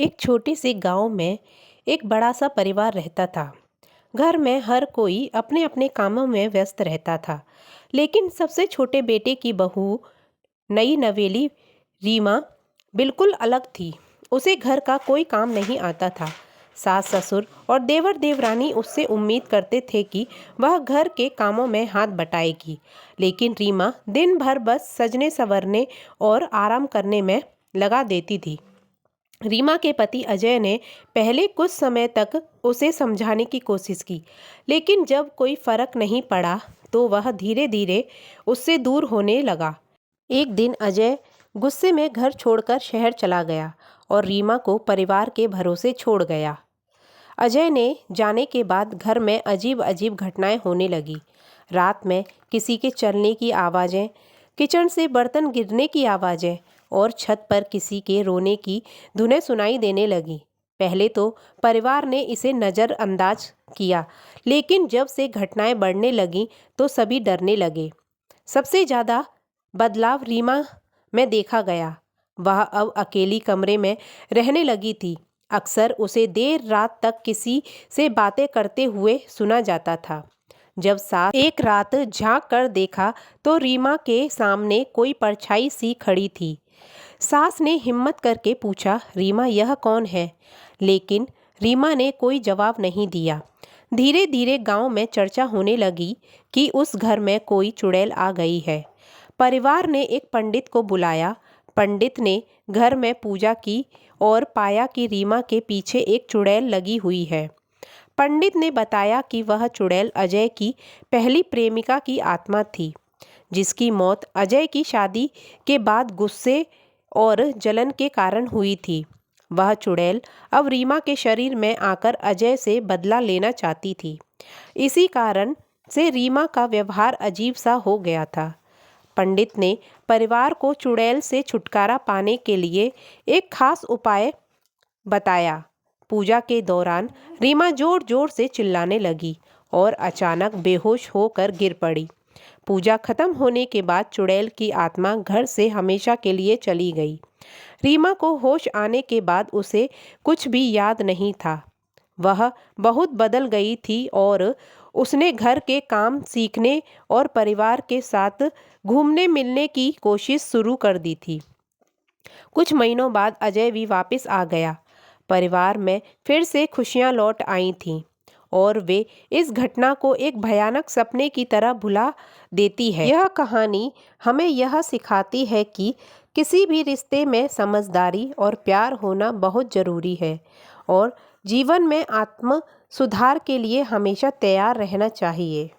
एक छोटे से गांव में एक बड़ा सा परिवार रहता था। घर में हर कोई अपने अपने कामों में व्यस्त रहता था, लेकिन सबसे छोटे बेटे की बहू नई नवेली रीमा बिल्कुल अलग थी। उसे घर का कोई काम नहीं आता था। सास ससुर और देवर देवरानी उससे उम्मीद करते थे कि वह घर के कामों में हाथ बटाएगी, लेकिन रीमा दिन भर बस सजने संवरने और आराम करने में लगा देती थी। रीमा के पति अजय ने पहले कुछ समय तक उसे समझाने की कोशिश की, लेकिन जब कोई फर्क नहीं पड़ा तो वह धीरे धीरे उससे दूर होने लगा। एक दिन अजय गुस्से में घर छोड़कर शहर चला गया और रीमा को परिवार के भरोसे छोड़ गया। अजय ने जाने के बाद घर में अजीब अजीब घटनाएं होने लगी। रात में किसी के चलने की आवाज़ें, किचन से बर्तन गिरने की आवाज़ें और छत पर किसी के रोने की धुनें सुनाई देने लगी। पहले तो परिवार ने इसे नज़रअंदाज किया, लेकिन जब से घटनाएं बढ़ने लगीं तो सभी डरने लगे। सबसे ज़्यादा बदलाव रीमा में देखा गया। वह अब अकेली कमरे में रहने लगी थी। अक्सर उसे देर रात तक किसी से बातें करते हुए सुना जाता था। जब सास एक रात झांक कर देखा तो रीमा के सामने कोई परछाई सी खड़ी थी। सास ने हिम्मत करके पूछा, रीमा यह कौन है? लेकिन रीमा ने कोई जवाब नहीं दिया। धीरे धीरे गांव में चर्चा होने लगी कि उस घर में कोई चुड़ैल आ गई है। परिवार ने एक पंडित को बुलाया। पंडित ने घर में पूजा की और पाया कि रीमा के पीछे एक चुड़ैल लगी हुई है। पंडित ने बताया कि वह चुड़ैल अजय की पहली प्रेमिका की आत्मा थी, जिसकी मौत अजय की शादी के बाद गुस्से और जलन के कारण हुई थी। वह चुड़ैल अब रीमा के शरीर में आकर अजय से बदला लेना चाहती थी। इसी कारण से रीमा का व्यवहार अजीब सा हो गया था। पंडित ने परिवार को चुड़ैल से छुटकारा पाने के लिए एक खास उपाय बताया। पूजा के दौरान रीमा जोर जोर से चिल्लाने लगी और अचानक बेहोश होकर गिर पड़ी। पूजा खत्म होने के बाद चुड़ैल की आत्मा घर से हमेशा के लिए चली गई। रीमा को होश आने के बाद उसे कुछ भी याद नहीं था। वह बहुत बदल गई थी और उसने घर के काम सीखने और परिवार के साथ घूमने मिलने की कोशिश शुरू कर दी थी। कुछ महीनों बाद अजय भी वापस आ गया। परिवार में फिर से खुशियां लौट आई थीं और वे इस घटना को एक भयानक सपने की तरह भुला देती है। यह कहानी हमें यह सिखाती है कि किसी भी रिश्ते में समझदारी और प्यार होना बहुत ज़रूरी है और जीवन में आत्म सुधार के लिए हमेशा तैयार रहना चाहिए।